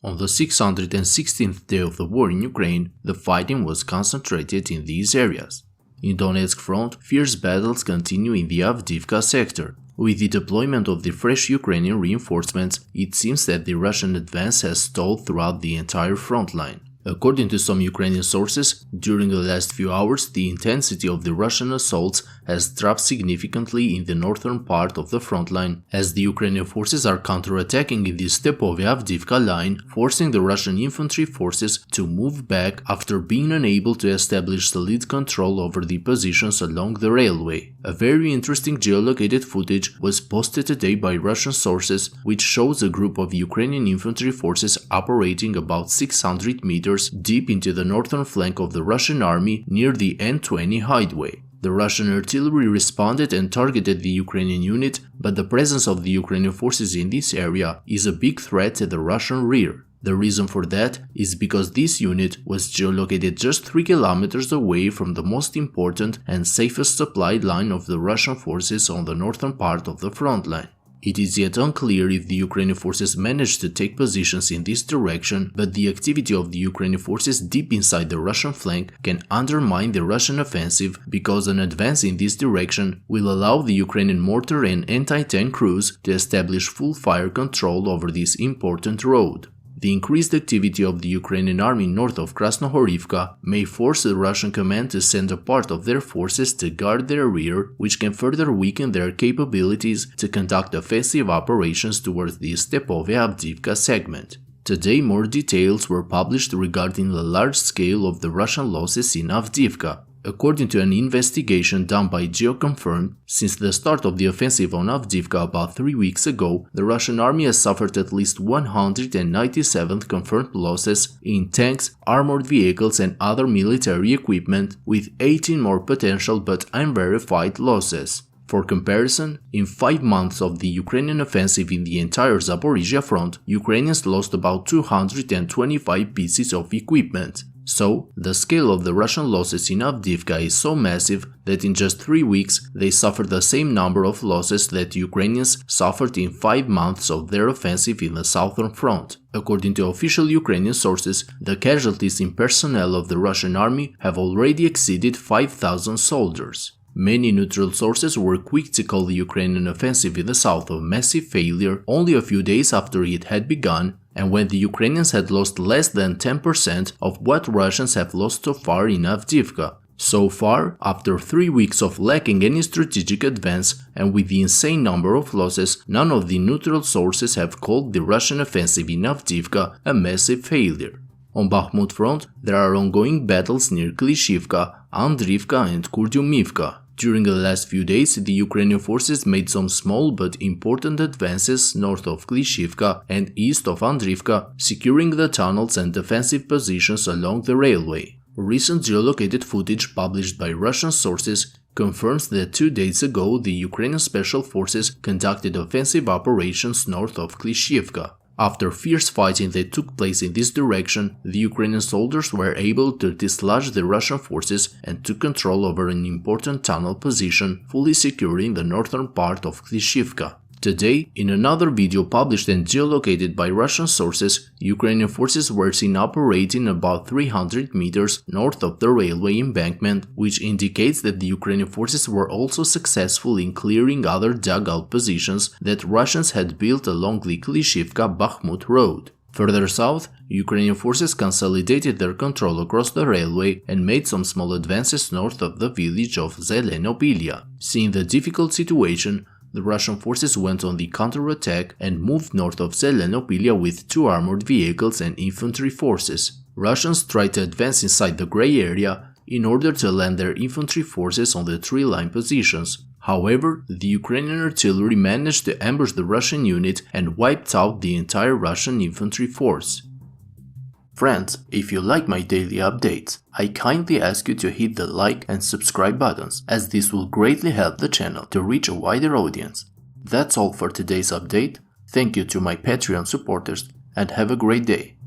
On the 616th day of the war in Ukraine, the fighting was concentrated in these areas. In Donetsk front, fierce battles continue in the Avdiivka sector. With the deployment of the fresh Ukrainian reinforcements, it seems that the Russian advance has stalled throughout the entire front line. According to some Ukrainian sources, during the last few hours, the intensity of the Russian assaults has dropped significantly in the northern part of the front line, as the Ukrainian forces are counterattacking in the Stepovy-Avdiivka line, forcing the Russian infantry forces to move back after being unable to establish solid control over the positions along the railway. A very interesting geolocated footage was posted today by Russian sources, which shows a group of Ukrainian infantry forces operating about 600 meters deep into the northern flank of the Russian army near the N-20 highway. The Russian artillery responded and targeted the Ukrainian unit, but the presence of the Ukrainian forces in this area is a big threat to the Russian rear. The reason for that is because this unit was geolocated just 3 kilometers away from the most important and safest supply line of the Russian forces on the northern part of the front line. It is yet unclear if the Ukrainian forces managed to take positions in this direction, but the activity of the Ukrainian forces deep inside the Russian flank can undermine the Russian offensive, because an advance in this direction will allow the Ukrainian mortar and anti-tank crews to establish full fire control over this important road. The increased activity of the Ukrainian army north of Krasnohorivka may force the Russian command to send a part of their forces to guard their rear, which can further weaken their capabilities to conduct offensive operations towards the Stepovy-Avdiivka segment. Today, more details were published regarding the large scale of the Russian losses in Avdiivka. According to an investigation done by GeoConfirmed, since the start of the offensive on Avdiivka about 3 weeks ago, the Russian army has suffered at least 197 confirmed losses in tanks, armored vehicles and other military equipment, with 18 more potential but unverified losses. For comparison, in 5 months of the Ukrainian offensive in the entire Zaporizhzhia front, Ukrainians lost about 225 pieces of equipment. So, the scale of the Russian losses in Avdiivka is so massive that in just 3 weeks they suffered the same number of losses that Ukrainians suffered in 5 months of their offensive in the southern front. According to official Ukrainian sources, the casualties in personnel of the Russian army have already exceeded 5,000 soldiers. Many neutral sources were quick to call the Ukrainian offensive in the south a massive failure only a few days after it had begun, and when the Ukrainians had lost less than 10% of what Russians have lost so far in Avdiivka. So far, after 3 weeks of lacking any strategic advance and with the insane number of losses, none of the neutral sources have called the Russian offensive in Avdiivka a massive failure. On Bakhmut front, there are ongoing battles near Klishchiivka, Avdiivka and Kurdyumivka. During the last few days, the Ukrainian forces made some small but important advances north of Klishchiivka and east of Avdiivka, securing the tunnels and defensive positions along the railway. Recent geolocated footage published by Russian sources confirms that 2 days ago the Ukrainian special forces conducted offensive operations north of Klishchiivka. After fierce fighting that took place in this direction, the Ukrainian soldiers were able to dislodge the Russian forces and took control over an important tunnel position, fully securing the northern part of Klishchiivka. Today, in another video published and geolocated by Russian sources, Ukrainian forces were seen operating about 300 meters north of the railway embankment, which indicates that the Ukrainian forces were also successful in clearing other dugout positions that Russians had built along the Klishchiivka-Bakhmut road. Further south, Ukrainian forces consolidated their control across the railway and made some small advances north of the village of Zelenopilya. Seeing the difficult situation, the Russian forces went on the counter-attack and moved north of Zelenopilya with 2 armored vehicles and infantry forces. Russians tried to advance inside the grey area in order to land their infantry forces on the 3-line positions. However, the Ukrainian artillery managed to ambush the Russian unit and wiped out the entire Russian infantry force. Friends, if you like my daily updates, I kindly ask you to hit the like and subscribe buttons, as this will greatly help the channel to reach a wider audience. That's all for today's update. Thank you to my Patreon supporters and have a great day.